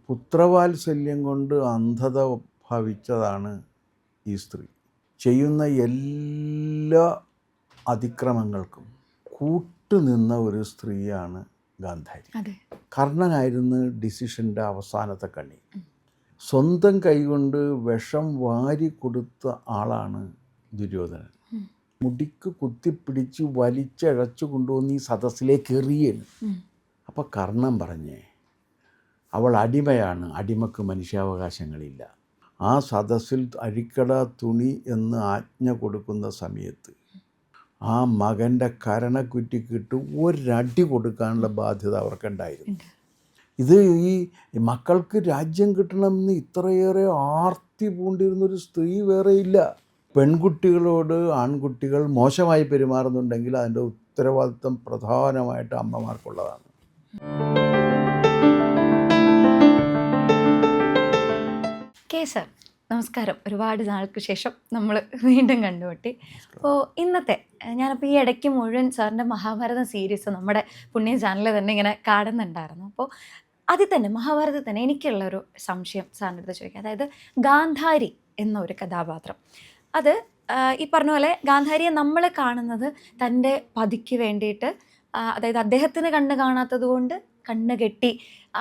പുത്രവാത്സല്യം കൊണ്ട് അന്ധത ഭവിച്ചതാണ് ഈ സ്ത്രീ. ചെയ്യുന്ന എല്ലാ അതിക്രമങ്ങൾക്കും കൂട്ടുനിന്ന ഒരു സ്ത്രീയാണ് ഗാന്ധാരി. കർണനായിരുന്നു ഡിസിഷൻ്റെ അവസാനത്തെ കണ്ണി. സ്വന്തം കൈകൊണ്ട് വിഷം വാരി കൊടുത്ത ആളാണ് ദുര്യോധനൻ. മുടിക്ക് കുത്തിപ്പിടിച്ച് വലിച്ചഴച്ചു കൊണ്ടുവന്ന് ഈ സദസ്സിലേക്ക് എറിയന്. അപ്പോൾ കർണൻ പറഞ്ഞേ, അവൾ അടിമയാണ്, അടിമക്ക് മനുഷ്യാവകാശങ്ങളില്ല. ആ സദസ്സിൽ അഴിക്കട തുണി എന്ന് ആജ്ഞ കൊടുക്കുന്ന സമയത്ത് ആ മകൻ്റെ കരണക്കുറ്റിക്കിട്ട് ഒരടി കൊടുക്കാനുള്ള ബാധ്യത അവർക്കുണ്ടായിരുന്നു. ഇത് ഈ മക്കൾക്ക് രാജ്യം കിട്ടണമെന്ന് ഇത്രയേറെ ആർത്തി പൂണ്ടിരുന്നൊരു സ്ത്രീ വേറെയില്ല. പെൺകുട്ടികളോട് ആൺകുട്ടികൾ മോശമായി പെരുമാറുന്നുണ്ടെങ്കിൽ അതിൻ്റെ ഉത്തരവാദിത്വം പ്രധാനമായിട്ട് അമ്മമാർക്കുള്ളതാണ്. സർ നമസ്കാരം. ഒരുപാട് നാൾക്ക് ശേഷം നമ്മൾ വീണ്ടും കണ്ടുമുട്ടി. അപ്പോൾ ഇന്നത്തെ ഞാനിപ്പോൾ ഈ ഇടയ്ക്ക് മുഴുവൻ സാറിൻ്റെ മഹാഭാരതം സീരീസ് നമ്മുടെ പുണ്യ ചാനലിൽ തന്നെ ഇങ്ങനെ കാണുന്നുണ്ടായിരുന്നു. അപ്പോൾ അതിൽ തന്നെ മഹാഭാരതത്തിൽ തന്നെ എനിക്കുള്ളൊരു സംശയം സാറിൻ്റെ അടുത്ത് ചോദിക്കാം. അതായത് ഗാന്ധാരി എന്നൊരു കഥാപാത്രം, അത് ഈ പറഞ്ഞ പോലെ ഗാന്ധാരിയെ നമ്മൾ കാണുന്നത് തൻ്റെ പതിക്ക് വേണ്ടിയിട്ട്, അതായത് അദ്ദേഹത്തിന് കണ്ണ് കാണാത്തത് കൊണ്ട് കണ്ണ് കെട്ടി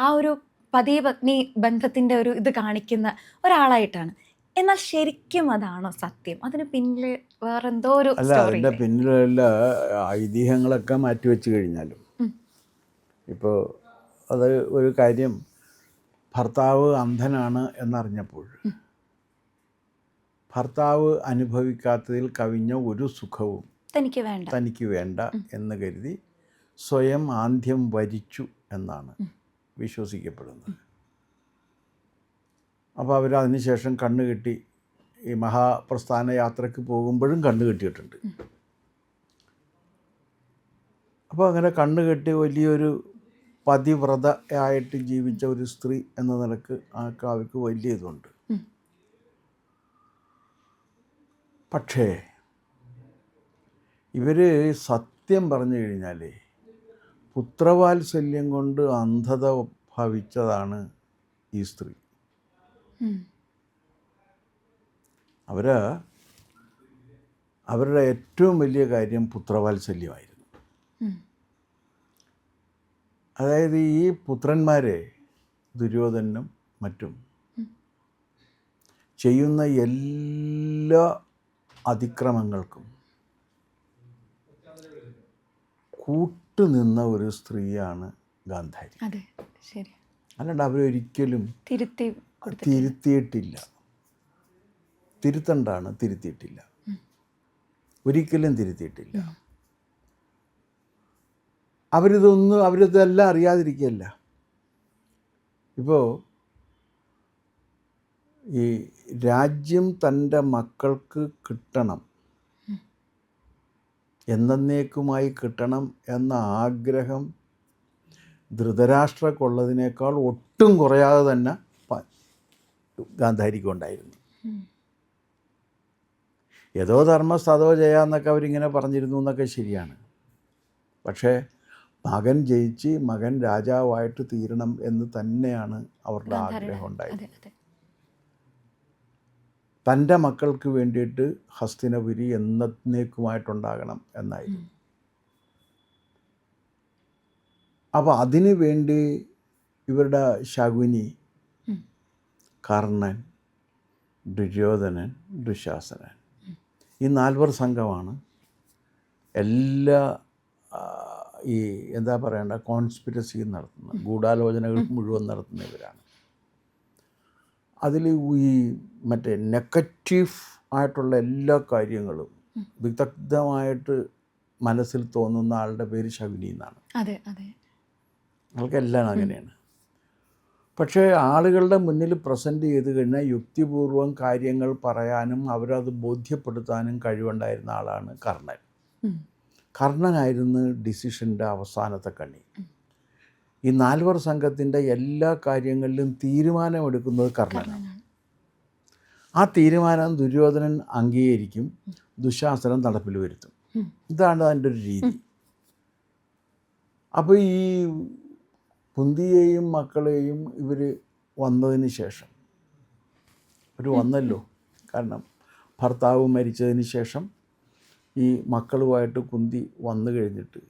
ആ ഒരു പതി പത്നി ബന്ധത്തിൻ്റെ ഒരു ഇത് കാണിക്കുന്ന ഒരാളായിട്ടാണ്. എന്നാൽ ശരിക്കും അതാണോ സത്യം? അതിന് പിന്നിൽ വേറെന്തോ ഒരു അതിൻ്റെ പിന്നിലുള്ള ഐതിഹ്യങ്ങളൊക്കെ മാറ്റിവെച്ച് കഴിഞ്ഞാലും ഇപ്പോൾ അത് ഒരു കാര്യം, ഭർത്താവ് അന്ധനാണ് എന്നറിഞ്ഞപ്പോൾ ഭർത്താവ് അനുഭവിക്കാത്തതിൽ കവിഞ്ഞ ഒരു സുഖവും തനിക്ക് വേണ്ട എന്ന് കരുതി സ്വയം ആന്ധ്യം വരിച്ചു എന്നാണ് വിശ്വസിക്കപ്പെടുന്നത്. അപ്പോൾ അവർ അതിനുശേഷം കണ്ണ് കെട്ടി ഈ മഹാപ്രസ്ഥാന യാത്രയ്ക്ക് പോകുമ്പോഴും കണ്ണ് കെട്ടിയിട്ടുണ്ട്. അപ്പോൾ അങ്ങനെ കണ്ണ് കെട്ടി വലിയൊരു പതിവ്രതയായിട്ട് ജീവിച്ച ഒരു സ്ത്രീ എന്ന നിലക്ക് ആ കാവ്യക്ക് വലിയ ഇതുണ്ട്. പക്ഷേ ഇവർ സത്യം പറഞ്ഞു കഴിഞ്ഞാൽ പുത്രവാത്സല്യം കൊണ്ട് അന്ധത ഭവിച്ചതാണ് ഈ സ്ത്രീ. അവരുടെ ഏറ്റവും വലിയ കാര്യം പുത്രവാത്സല്യമായിരുന്നു. അതായത് ഈ പുത്രന്മാരെ ദുര്യോധനും മറ്റും ചെയ്യുന്ന എല്ലാ അതിക്രമങ്ങൾക്കും കൂട്ടുനിന്ന ഒരു സ്ത്രീയാണ് ഗാന്ധാരി. അല്ലാണ്ട് അവരൊരിക്കലും തിരുത്തിയിട്ടില്ല. തിരുത്തണ്ടാണ്, തിരുത്തിയിട്ടില്ല, ഒരിക്കലും തിരുത്തിയിട്ടില്ല. അവരിതെല്ലാം അറിയാതിരിക്കുകയല്ല. ഇപ്പോൾ ഈ രാജ്യം തൻ്റെ മക്കൾക്ക് കിട്ടണം, എന്നേക്കുമായി കിട്ടണം എന്ന ആഗ്രഹം ധൃതരാഷ്ട്രക്കുള്ളതിനേക്കാൾ ഒട്ടും കുറയാതെ തന്നെ ഗാന്ധാരിക്കുണ്ടായിരുന്നു. യഥോ ധർമ്മസ്തതോ ജയാന്നൊക്കെ അവരിങ്ങനെ പറഞ്ഞിരുന്നു എന്നൊക്കെ ശരിയാണ്. പക്ഷേ മകൻ ജയിച്ച് മകൻ രാജാവായിട്ട് തീരണം എന്ന് തന്നെയാണ് അവരുടെ ആഗ്രഹം ഉണ്ടായിരുന്നത്. തൻ്റെ മക്കൾക്ക് വേണ്ടിയിട്ട് ഹസ്തിനപുരി എന്നേക്കുമായിട്ടുണ്ടാകണം എന്നായിരുന്നു. അപ്പോൾ അതിനു വേണ്ടി ഇവരുടെ ശകുനി, കർണൻ, ദുര്യോധനൻ, ദുശാസനൻ, ഈ 4 സംഘമാണ് എല്ലാ ഈ എന്താ പറയേണ്ട കോൺസ്പിരസി നടത്തുന്നത്, ഗൂഢാലോചനകൾ മുഴുവൻ നടത്തുന്നവരാണ്. അതിൽ ഈ മറ്റേ നെഗറ്റീവ് ആയിട്ടുള്ള എല്ലാ കാര്യങ്ങളും വിദഗ്ധമായിട്ട് മനസ്സിൽ തോന്നുന്ന ആളുടെ പേര് ശകുനി എന്നാണ്. ആൾക്കെല്ലാം അങ്ങനെയാണ്. പക്ഷേ ആളുകളുടെ മുന്നിൽ പ്രസൻറ്റ് ചെയ്ത് കഴിഞ്ഞാൽ യുക്തിപൂർവം കാര്യങ്ങൾ പറയാനും അവരത് ബോധ്യപ്പെടുത്താനും കഴിവുണ്ടായിരുന്ന ആളാണ് കർണൻ. കർണനായിരുന്നു ഡിസിഷൻ്റെ അവസാനത്തെ കണ്ണി. ഈ 4 സംഘത്തിൻ്റെ എല്ലാ കാര്യങ്ങളിലും തീരുമാനമെടുക്കുന്നത് കർണനാണ്. ആ തീരുമാനം ദുര്യോധനൻ അംഗീകരിക്കും, ദുശാസനം നടപ്പിൽ വരുത്തും. ഇതാണ് അതിൻ്റെ ഒരു രീതി. അപ്പോൾ ഈ കുന്തിയെയും മക്കളെയും ഇവർ വന്നതിന് ശേഷം വന്നല്ലോ, കാരണം ഭർത്താവ് മരിച്ചതിന് ശേഷം ഈ മക്കളുമായിട്ട് കുന്തി വന്നു കഴിഞ്ഞിട്ട്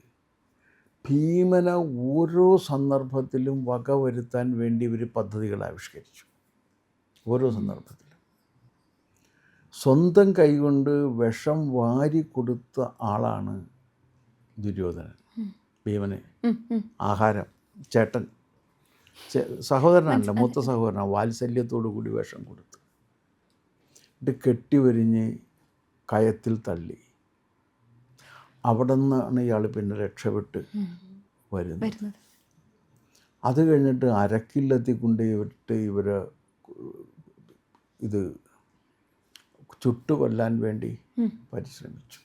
ഭീമനെ ഓരോ സന്ദർഭത്തിലും വകവരുത്താൻ വേണ്ടി ഇവർ പദ്ധതികൾ ആവിഷ്കരിച്ചു. ഓരോ സന്ദർഭത്തിലും സ്വന്തം കൈകൊണ്ട് വിഷം വാരി കൊടുത്ത ആളാണ് ദുര്യോധനൻ. ഭീമന് ആഹാരം, ചേട്ടൻ സഹോദരനല്ല, മൂത്ത സഹോദരനാണ്, വാത്സല്യത്തോടു കൂടി വിഷം കൊടുത്തു. ഇത് കെട്ടിവരിഞ്ഞ് കയത്തിൽ തള്ളി. അവിടെ നിന്നാണ് ഇയാൾ പിന്നെ രക്ഷപ്പെട്ട് വരുന്നത്. അത് കഴിഞ്ഞിട്ട് അരക്കില്ലെത്തി കൊണ്ടുപോയിട്ട് ഇവരെ ഇത് ചുട്ടുകൊല്ലാൻ വേണ്ടി പരിശ്രമിച്ചു.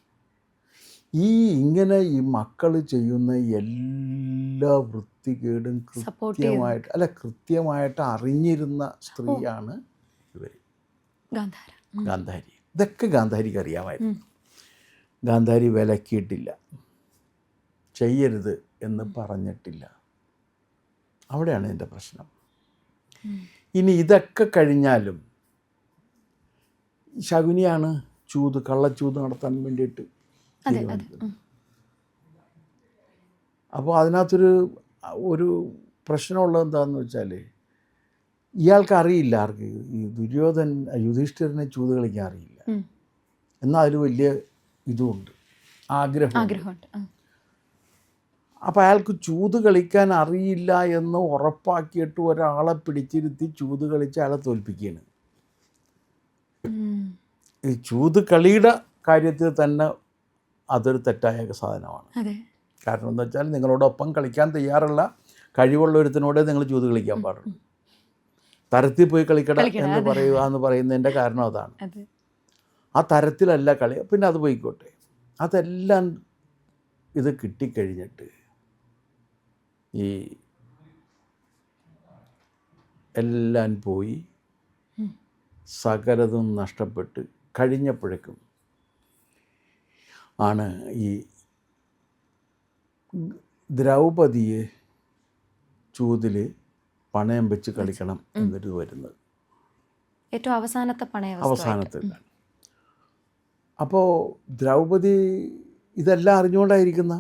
ഇങ്ങനെ ഈ മക്കൾ ചെയ്യുന്ന എല്ലാ വൃത്തികേടും കൃത്യമായിട്ട് അറിഞ്ഞിരുന്ന സ്ത്രീയാണ് ഇവർ, ഗാന്ധാരി. ഇതൊക്കെ ഗാന്ധാരിക്ക് അറിയാമായിരുന്നു. ഗാന്ധാരി വിലക്കിയിട്ടില്ല, ചെയ്യരുത് എന്ന് പറഞ്ഞിട്ടില്ല. അവിടെയാണ് എൻ്റെ പ്രശ്നം. ഇനി ഇതൊക്കെ കഴിഞ്ഞാലും ശകുനിയാണ് കള്ളച്ചൂത് നടത്താൻ വേണ്ടിയിട്ട് തീരുമാനിക്കുന്നത്. അപ്പോൾ അതിനകത്തൊരു പ്രശ്നമുള്ളത് എന്താണെന്ന് വെച്ചാൽ, ഇയാൾക്ക് അറിയില്ല, ആർക്ക്, ഈ യുധിഷ്ഠിരനെ ചൂത് കളിക്കാൻ അറിയില്ല. എന്നാൽ അതിൽ വലിയ ഇതുമുണ്ട്, ആഗ്രഹമുണ്ട്. അപ്പോൾ അയാൾക്ക് ചൂത് കളിക്കാൻ അറിയില്ല എന്ന് ഉറപ്പാക്കിയിട്ട് ഒരാളെ പിടിച്ചിരുത്തി ചൂത് കളിച്ച് അയാളെ തോൽപ്പിക്കുകയാണ്. ഈ ചൂത് കളിയുടെ കാര്യത്തിൽ തന്നെ അതൊരു തെറ്റായ സാധനമാണ്. കാരണം എന്താ വെച്ചാൽ, നിങ്ങളോടൊപ്പം കളിക്കാൻ തയ്യാറുള്ള കഴിവുള്ള ഒരുത്തിനോടെ നിങ്ങൾ ചൂത് കളിക്കാൻ പാടുള്ളൂ. തരത്തിൽ പോയി കളിക്കട എന്ന് പറയുക എന്ന് പറയുന്നതിൻ്റെ കാരണം അതാണ്. ആ തരത്തിലല്ല കളി. പിന്നെ അത് പോയിക്കോട്ടെ. അതെല്ലാം ഇത് കിട്ടിക്കഴിഞ്ഞിട്ട് ഈ എല്ലാം പോയി സകലതും നഷ്ടപ്പെട്ട് കഴിഞ്ഞപ്പോഴേക്കും ആണ് ഈ ദ്രൗപദിയെ ചൂതിൽ പണയം വെച്ച് കളിക്കണം എന്നൊരു വരുന്നത് ഏറ്റവും അവസാനത്തെ. അപ്പോൾ ദ്രൗപദി ഇതെല്ലാം അറിഞ്ഞുകൊണ്ടായിരിക്കുന്ന,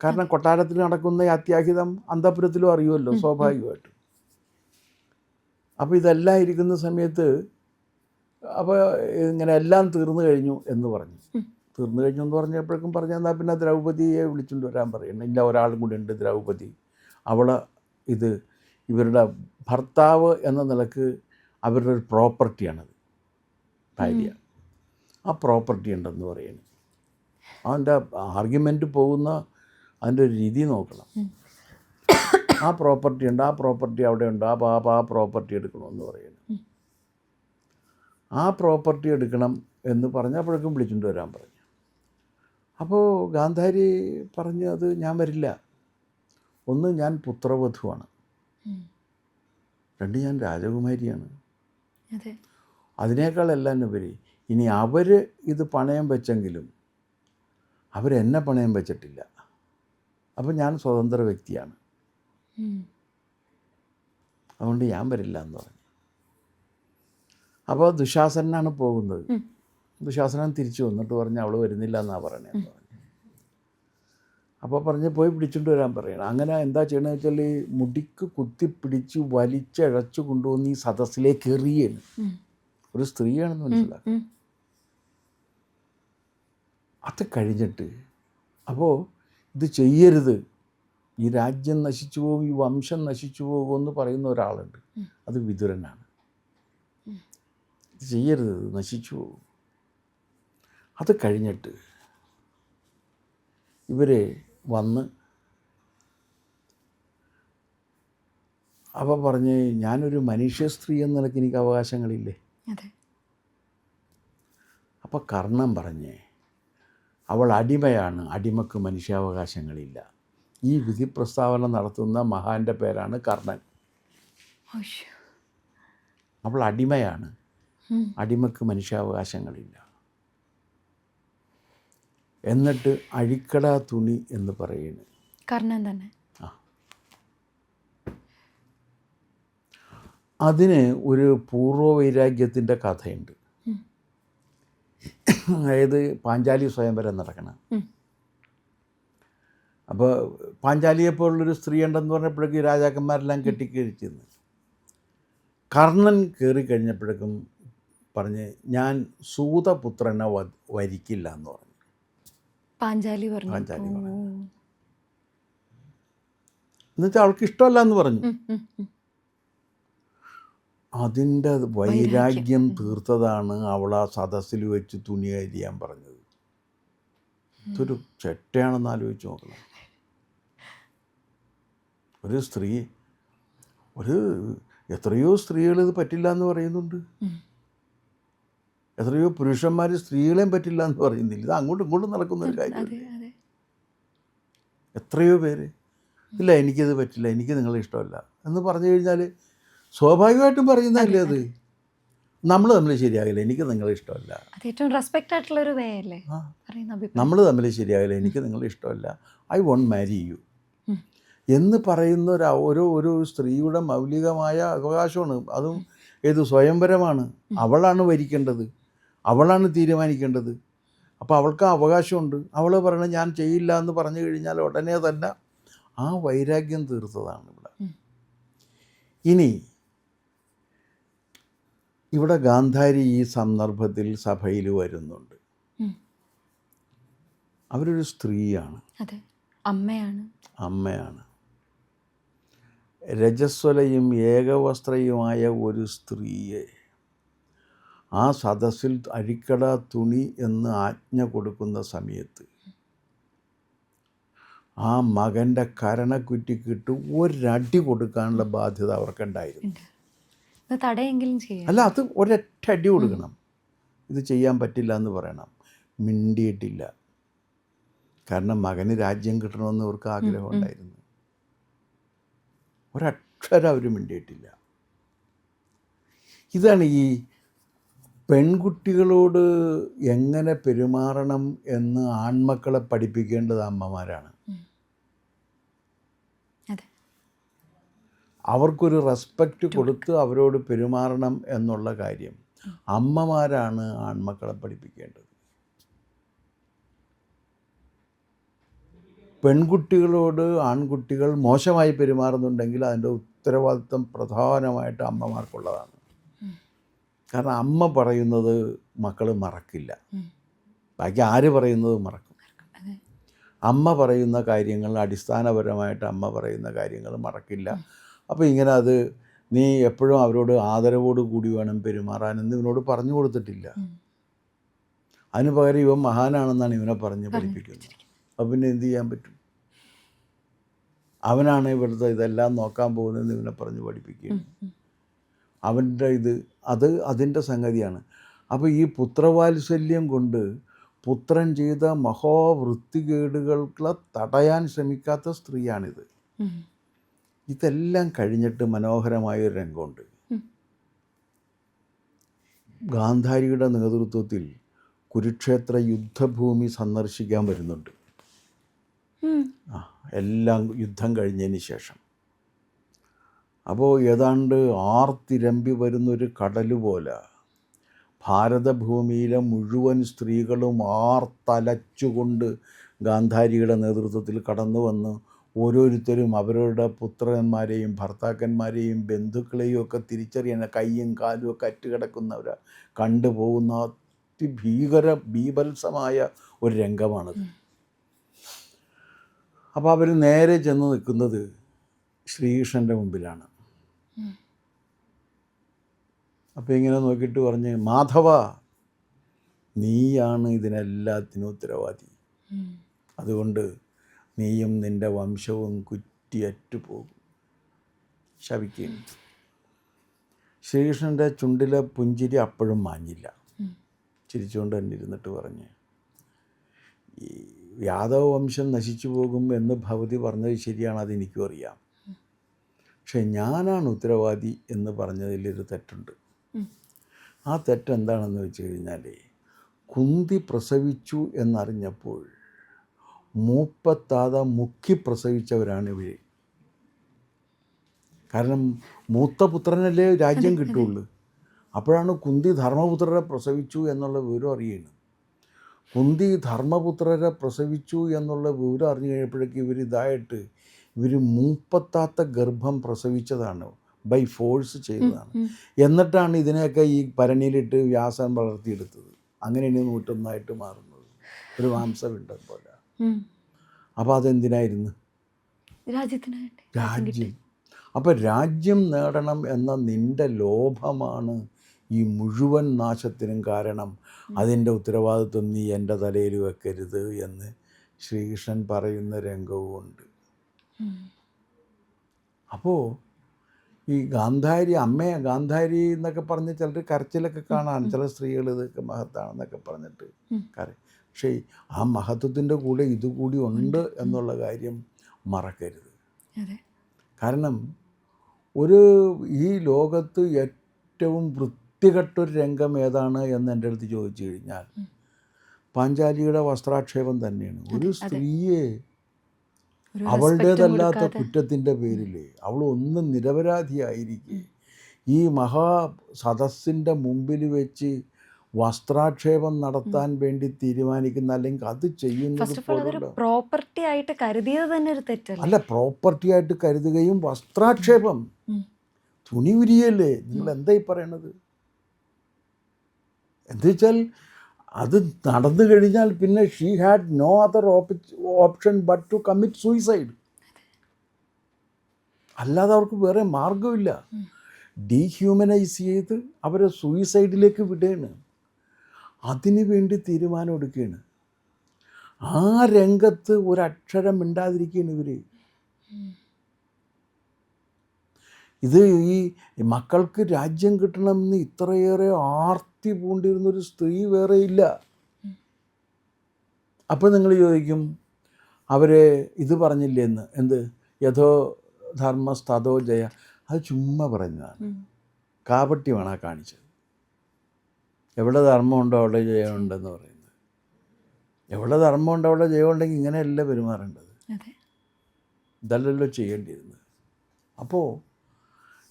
കാരണം കൊട്ടാരത്തിൽ നടക്കുന്ന ഈ അത്യാഹിതം അന്തഃപുരത്തിലും അറിയുമല്ലോ സ്വാഭാവികമായിട്ടും. അപ്പോൾ ഇതെല്ലാം ഇരിക്കുന്ന സമയത്ത് അപ്പോൾ ഇങ്ങനെ എല്ലാം തീർന്നു കഴിഞ്ഞു എന്ന് പറഞ്ഞു. തീർന്നു കഴിഞ്ഞു എന്ന് പറഞ്ഞപ്പോഴേക്കും എന്നാൽ പിന്നെ ദ്രൗപദിയെ വിളിച്ചുകൊണ്ട് വരാൻ പറയുന്നു. ഇല്ല, ഒരാളും കൂടി ഉണ്ട്, ദ്രൗപദി. അവളെ ഇവരുടെ ഭർത്താവ് എന്ന നിലക്ക് അവരുടെ ഒരു പ്രോപ്പർട്ടിയാണത്, ഭാര്യ. ആ പ്രോപ്പർട്ടി ഉണ്ടെന്ന് പറയുന്നു. അതിൻ്റെ ആർഗ്യുമെൻറ്റ് പോകുന്ന അതിൻ്റെ ഒരു രീതി നോക്കണം. ആ പ്രോപ്പർട്ടി ഉണ്ട്, ആ പ്രോപ്പർട്ടി അവിടെ ഉണ്ട്, ആ പ്രോപ്പർട്ടി എടുക്കണമെന്ന് പറയുന്നു. ആ പ്രോപ്പർട്ടി എടുക്കണം എന്ന് പറഞ്ഞപ്പോഴേക്കും വിളിച്ചുകൊണ്ട് വരാൻ പറഞ്ഞു. അപ്പോൾ ഗാന്ധാരി പറഞ്ഞു, അത് ഞാൻ വരില്ല. ഒന്ന്, ഞാൻ പുത്രവധുവാണ്. രണ്ട്, ഞാൻ രാജകുമാരിയാണ്. അതിനേക്കാളെല്ലാം ഉപരി ഇനി അവർ ഇത് പണയം വെച്ചെങ്കിലും അവരെന്നെ പണയം വെച്ചിട്ടില്ല. അപ്പം ഞാൻ സ്വതന്ത്ര വ്യക്തിയാണ്, അതുകൊണ്ട് ഞാൻ വരില്ല എന്ന് പറഞ്ഞു. അപ്പോൾ ദുശാസനാണ് പോകുന്നത്. ദുശാസനൻ തിരിച്ചു വന്നിട്ട് പറഞ്ഞ് അവൾ വരുന്നില്ല എന്നാണ് പറയണതെന്ന് പറഞ്ഞു. അപ്പോൾ പറഞ്ഞ് പോയി പിടിച്ചുകൊണ്ട് വരാൻ പറയണം. അങ്ങനെ എന്താ ചെയ്യണമെന്ന് വെച്ചാൽ, ഈ മുടിക്ക് കുത്തിപ്പിടിച്ച് വലിച്ചഴച്ചു കൊണ്ടുവന്ന് ഈ സദസ്സിലേക്ക് എറിയാണ്. ഒരു സ്ത്രീയാണെന്ന് മനസ്സിലാക്കുക. അത് കഴിഞ്ഞിട്ട് അപ്പോൾ ഇത് ചെയ്യരുത്, ഈ രാജ്യം നശിച്ചു പോകും, ഈ വംശം നശിച്ചു പോകുമെന്ന് പറയുന്ന ഒരാളുണ്ട്. അത് വിതുരനാണ്. ഇത് ചെയ്യരുത്, ഇത് നശിച്ചു പോകും. അത് കഴിഞ്ഞിട്ട് ഇവർ വന്ന് അപ്പോൾ പറഞ്ഞ്, ഞാനൊരു മനുഷ്യ സ്ത്രീ എന്ന നിലയ്ക്ക് എനിക്ക് അവകാശങ്ങളില്ലേ? അപ്പോൾ കർണൻ പറഞ്ഞേ, അവൾ അടിമയാണ്, അടിമക്ക് മനുഷ്യാവകാശങ്ങളില്ല. ഈ വിധി പ്രസ്താവന നടത്തുന്ന മഹാൻ്റെ പേരാണ് കർണൻ. അവൾ അടിമയാണ്, അടിമക്ക് മനുഷ്യാവകാശങ്ങളില്ല. എന്നിട്ട് അഴിക്കട തുണി എന്ന് പറയുന്നു കർണൻ തന്നെ. അതിന് ഒരു പൂർവ്വവൈരാഗ്യത്തിൻ്റെ കഥയുണ്ട്. അതായത് പാഞ്ചാലി സ്വയംവരം നടക്കണം. അപ്പോൾ പാഞ്ചാലിയെപ്പോലുള്ളൊരു സ്ത്രീ ഉണ്ടെന്ന് പറഞ്ഞപ്പോഴേക്കും രാജാക്കന്മാരെല്ലാം കെട്ടിക്കഴിച്ചിരുന്നു. കർണൻ കയറി കഴിഞ്ഞപ്പോഴേക്കും പറഞ്ഞ് ഞാൻ സൂതപുത്രനെ വരിക്കില്ല എന്ന് പറഞ്ഞു. പാഞ്ചാലി പറഞ്ഞു. എന്നുവെച്ചാൽ അവൾക്ക് ഇഷ്ടമല്ല എന്ന് പറഞ്ഞു. അതിൻ്റെ വൈരാഗ്യം തീർത്തതാണ് അവൾ ആ സദസ്സിൽ വെച്ച് തുണി അരിയാൻ പറഞ്ഞത്. ഇതൊരു ചെറ്റയാണെന്ന് ആലോചിച്ച് നോക്കണം. ഒരു സ്ത്രീ, എത്രയോ സ്ത്രീകൾ ഇത് പറ്റില്ല എന്ന് പറയുന്നുണ്ട്. എത്രയോ പുരുഷന്മാർ സ്ത്രീകളെയും പറ്റില്ല എന്ന് പറയുന്നില്ല. ഇത് അങ്ങോട്ടും ഇങ്ങോട്ടും നടക്കുന്ന ഒരു കാര്യം. എത്രയോ പേര് ഇല്ല എനിക്കിത് പറ്റില്ല, എനിക്ക് നിങ്ങളെ ഇഷ്ടമല്ല എന്ന് പറഞ്ഞു കഴിഞ്ഞാൽ സ്വാഭാവികമായിട്ടും പറയുന്നതല്ലേ അത്. നമ്മൾ തമ്മിൽ ശരിയാകില്ല, എനിക്ക് നിങ്ങളെ ഇഷ്ടമല്ല. ഏറ്റവും റെസ്പെക്റ്റ് ആയിട്ടുള്ള ഒരു വേ അല്ലേ നമ്മൾ തമ്മിൽ ശരിയാകില്ല, എനിക്ക് നിങ്ങളെ ഇഷ്ടമല്ല, ഐ വോണ്ട് മാരി യു എന്ന് പറയുന്ന ഒരു സ്ത്രീയുടെ മൗലികമായ അവകാശമാണ്. അതും ഏത് സ്വയംവരമാണ്. അവളാണ് ഭരിക്കേണ്ടത്, അവളാണ് തീരുമാനിക്കേണ്ടത്. അപ്പോൾ അവൾക്ക് അവകാശമുണ്ട്. അവൾ പറയണത് ഞാൻ ചെയ്യില്ല എന്ന് പറഞ്ഞു കഴിഞ്ഞാൽ ഉടനെ തന്നെ ആ വൈരാഗ്യം തീർത്തതാണ് ഇവിടെ. ഇനി ഇവിടെ ഗാന്ധാരി ഈ സന്ദർഭത്തിൽ സഭയിൽ വരുന്നുണ്ട്. അവരൊരു സ്ത്രീയാണ്, അമ്മയാണ്. രജസ്വലയും ഏകവസ്ത്രയുമായ ഒരു സ്ത്രീയെ ആ സദസ്സിൽ അഴിക്കട തുണി എന്ന് ആജ്ഞ കൊടുക്കുന്ന സമയത്ത് ആ മകൻ്റെ കരണക്കുറ്റിക്കിട്ട് ഒരടി കൊടുക്കാനുള്ള ബാധ്യത അവർക്കുണ്ടായിരുന്നു. അല്ല, അത് ഒരൊറ്റ അടി കൊടുക്കണം. ഇത് ചെയ്യാൻ പറ്റില്ല എന്ന് പറയണം. മിണ്ടിയിട്ടില്ല. കാരണം മകന് രാജ്യം കിട്ടണമെന്ന് അവർക്ക് ആഗ്രഹം ഉണ്ടായിരുന്നു. ഒരക്ഷരം അവർ മിണ്ടിയിട്ടില്ല. ഇതാണ് ഈ പെൺകുട്ടികളോട് എങ്ങനെ പെരുമാറണം എന്ന് ആൺമക്കളെ പഠിപ്പിക്കേണ്ടത് അമ്മമാരാണ്. അവർക്കൊരു റെസ്പെക്റ്റ് കൊടുത്ത് അവരോട് പെരുമാറണം എന്നുള്ള കാര്യം അമ്മമാരാണ് ആൺമക്കളെ പഠിപ്പിക്കേണ്ടത്. പെൺകുട്ടികളോട് ആൺകുട്ടികൾ മോശമായി പെരുമാറുന്നുണ്ടെങ്കിൽ അതിൻ്റെ ഉത്തരവാദിത്വം പ്രധാനമായിട്ട് അമ്മമാർക്കുള്ളതാണ്. കാരണം അമ്മ പറയുന്നത് മക്കൾ മറക്കില്ല, ബാക്കി ആര് പറയുന്നത് മറക്കും. അമ്മ പറയുന്ന കാര്യങ്ങൾ, അടിസ്ഥാനപരമായിട്ട് അമ്മ പറയുന്ന കാര്യങ്ങൾ മറക്കില്ല. അപ്പോൾ ഇങ്ങനെ അത് നീ എപ്പോഴും അവരോട് ആദരവോട് കൂടി വേണം പെരുമാറാനെന്ന് ഇവനോട് പറഞ്ഞു കൊടുത്തിട്ടില്ല. അതിന് പകരം ഇവൻ മഹാനാണെന്നാണ് ഇവനെ പറഞ്ഞ് പഠിപ്പിക്കുന്നത്. അപ്പം പിന്നെ എന്ത് ചെയ്യാൻ പറ്റും? അവനാണ് ഇവിടുത്തെ ഇതെല്ലാം നോക്കാൻ പോകുന്നതെന്ന് ഇവനെ പറഞ്ഞ് പഠിപ്പിക്കുകയാണ്. അവൻ്റെ അതിൻ്റെ സംഗതിയാണ്. അപ്പോൾ ഈ പുത്രവാത്സല്യം കൊണ്ട് പുത്രൻ ചെയ്ത മഹാവൃത്തികേടുകളെ തടയാൻ ശ്രമിക്കാത്ത സ്ത്രീയാണിത്. ഇതെല്ലാം കഴിഞ്ഞിട്ട് മനോഹരമായൊരു രംഗമുണ്ട്. ഗാന്ധാരിയുടെ നേതൃത്വത്തിൽ കുരുക്ഷേത്ര യുദ്ധഭൂമി സന്ദർശിക്കാൻ വരുന്നുണ്ട്. എല്ലാം യുദ്ധം കഴിഞ്ഞതിന് ശേഷം. അപ്പോൾ ഏതാണ്ട് ആർത്തിരമ്പി വരുന്നൊരു കടൽ പോലെ ഭാരതഭൂമിയിലെ മുഴുവൻ സ്ത്രീകളും ആർത്തലച്ചുകൊണ്ട് ഗാന്ധാരിയുടെ നേതൃത്വത്തിൽ കടന്നു വന്ന് ഓരോരുത്തരും അവരുടെ പുത്രന്മാരെയും ഭർത്താക്കന്മാരെയും ബന്ധുക്കളെയും ഒക്കെ തിരിച്ചറിയാൻ കൈയും കാലും ഒക്കെ അറ്റുകിടക്കുന്നവരെ കണ്ടുപോകുന്ന ബീഭത്സമായ ഒരു രംഗമാണത്. അപ്പോൾ അവർ നേരെ ചെന്ന് നിൽക്കുന്നത് ശ്രീകൃഷ്ണൻ്റെ മുമ്പിലാണ്. അപ്പോൾ ഇങ്ങനെ നോക്കിയിട്ട് പറഞ്ഞ്, മാധവ, നീയാണ് ഇതിനെല്ലാത്തിനും ഉത്തരവാദി. അതുകൊണ്ട് നീയും നിൻ്റെ വംശവും കുറ്റിയറ്റുപോകും. ശപിക്കുകയും. ശ്രീകൃഷ്ണൻ്റെ ചുണ്ടിലെ പുഞ്ചിരി അപ്പോഴും മാഞ്ഞില്ല. ചിരിച്ചുകൊണ്ട് തന്നെ ഇരുന്നിട്ട് പറഞ്ഞ്, ഈ യാദവ വംശം നശിച്ചു പോകും എന്ന് ഭഗവതി പറഞ്ഞത് ശരിയാണ്, അതെനിക്കും അറിയാം. പക്ഷെ ഞാനാണ് ഉത്തരവാദി എന്ന് പറഞ്ഞതിലൊരു തെറ്റുണ്ട്. ആ തെറ്റെന്താണെന്ന് വെച്ച് കഴിഞ്ഞാൽ, കുന്തി പ്രസവിച്ചു എന്നറിഞ്ഞപ്പോൾ മൂപ്പത്താത മുക്കി പ്രസവിച്ചവരാണ് ഇവർ. കാരണം മൂത്ത പുത്രനല്ലേ രാജ്യം കിട്ടുള്ളൂ. അപ്പോഴാണ് കുന്തി ധർമ്മപുത്രരെ പ്രസവിച്ചു എന്നുള്ള വിവരം അറിയുന്നത്. കുന്തി ധർമ്മപുത്രരെ പ്രസവിച്ചു എന്നുള്ള വിവരം അറിഞ്ഞു കഴിഞ്ഞപ്പോഴേക്ക് ഇവർ മൂപ്പത്താത്ത ഗർഭം പ്രസവിച്ചതാണ്, ബൈ ഫോഴ്സ് ചെയ്തതാണ്. എന്നിട്ടാണ് ഇതിനെയൊക്കെ ഈ ഭരണിയിലിട്ട് വ്യാസൻ വളർത്തിയെടുത്തത്. അങ്ങനെയാണ് 101 മാറുന്നത്, ഒരു മാംസപിണ്ഡം പോലെ. അപ്പോൾ അതെന്തിനായിരുന്നു? രാജ്യം. അപ്പോൾ രാജ്യം നേടണം എന്ന നിൻ്റെ ലോഭമാണ് ഈ മുഴുവൻ നാശത്തിനും കാരണം. അതിൻ്റെ ഉത്തരവാദിത്വം നീ എൻ്റെ തലയിൽ വെക്കരുത് എന്ന് ശ്രീകൃഷ്ണൻ പറയുന്ന രംഗവുമുണ്ട്. അപ്പോൾ ഈ ഗാന്ധാരി, അമ്മയെ ഗാന്ധാരി എന്നൊക്കെ പറഞ്ഞ് ചിലർ കരച്ചിലൊക്കെ കാണാൻ, ചില സ്ത്രീകൾ ഇതൊക്കെ മഹത്താണെന്നൊക്കെ പറഞ്ഞിട്ട് കരയും. പക്ഷേ ആ മഹത്വത്തിൻ്റെ കൂടെ ഇതുകൂടി ഉണ്ട് എന്നുള്ള കാര്യം മറക്കരുത്. കാരണം ഈ ലോകത്ത് ഏറ്റവും വൃത്തികെട്ടൊരു രംഗം ഏതാണ് എന്ന് എൻ്റെ അടുത്ത് ചോദിച്ചു കഴിഞ്ഞാൽ പാഞ്ചാലിയുടെ വസ്ത്രാക്ഷേപം തന്നെയാണ്. ഒരു സ്ത്രീയെ അവളുടേതല്ലാത്ത കുറ്റത്തിൻ്റെ പേരിൽ അവൾ ഒന്നും നിരപരാധിയായിരിക്കെ ഈ മഹാസദസ്സിൻ്റെ മുമ്പിൽ വെച്ച് വസ്ത്രാക്ഷേപം നടത്താൻ വേണ്ടി തീരുമാനിക്കുന്ന, അല്ലെങ്കിൽ അത് ചെയ്യുന്നത് പ്രോപ്പർട്ടി ആയിട്ട് കരുതിയത് തന്നെ ഒരു തെറ്റല്ല. അല്ല, പ്രോപ്പർട്ടി ആയിട്ട് കരുതുകയും വസ്ത്രാക്ഷേപം, തുണി ഉരിയല്ലേ, നിങ്ങൾ എന്തായി പറയണത്? എന്താ വെച്ചാൽ അത് നടന്നു കഴിഞ്ഞാൽ പിന്നെ she had no other option but to commit suicide. അല്ലാതെ അവർക്ക് വേറെ മാർഗമില്ല. ഡീഹ്യൂമനൈസ് ചെയ്ത് അവരെ സൂയിസൈഡിലേക്ക് വിടുകയാണ്. അതിനു വേണ്ടി തീരുമാനം എടുക്കുകയാണ്. ആ രംഗത്ത് ഒരക്ഷരം മിണ്ടാതിരിക്കുകയാണ് ഇവർ. ഇത് ഈ മക്കൾക്ക് രാജ്യം കിട്ടണമെന്ന് ഇത്രയേറെ ആർത്തി പൂണ്ടിരുന്നൊരു സ്ത്രീ വേറെ ഇല്ല. അപ്പോൾ നിങ്ങൾ ചോദിക്കും, അവർ ഇത് പറഞ്ഞില്ലേ എന്ന്, എന്ത് യഥോ ധർമ്മസ്തോ ജയ, അത് ചുമ്മാ പറഞ്ഞതാണ്, കാപട്യമാണ് ആ കാണിച്ചത്. എവിടെ ധർമ്മമുണ്ടോ അവിടെ ജയമുണ്ടെന്ന് പറയുന്നത്. എവിടെ ധർമ്മമുണ്ടോ അവിടെ ജയമുണ്ടെങ്കിൽ ഇങ്ങനെയല്ല പെരുമാറേണ്ടത്, ഇതല്ലല്ലോ ചെയ്യേണ്ടിയിരുന്നത്. അപ്പോൾ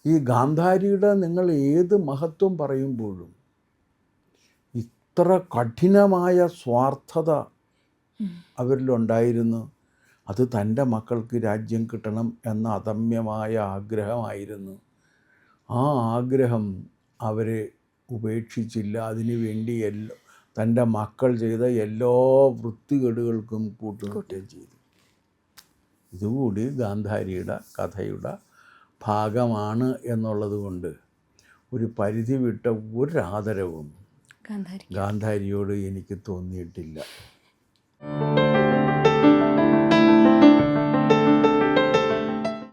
ഈ ഗാന്ധാരിയുടെ നിങ്ങൾ ഏത് മഹത്വം പറയുമ്പോഴും ഇത്ര കഠിനമായ സ്വാർത്ഥത അവരിലുണ്ടായിരുന്നു. അത് തൻ്റെ മക്കൾക്ക് രാജ്യം കിട്ടണം എന്ന അദമ്യമായ ആഗ്രഹമായിരുന്നു. ആ ആഗ്രഹം അവർ ഉപേക്ഷിച്ചില്ല. അതിനു വേണ്ടി തൻ്റെ മക്കൾ ചെയ്ത എല്ലാ വൃത്തികേടുകൾക്കും കൂട്ടുനിൽക്കുകയും ചെയ്തു. ഇതുകൂടി ഗാന്ധാരിയുടെ കഥയുടെ ഭാഗമാണ് എന്നുള്ളത് കൊണ്ട് ഒരു പരിധി വിട്ട ഒരാദരവും ഗാന്ധാരിയോട് എനിക്ക് തോന്നിയിട്ടില്ല.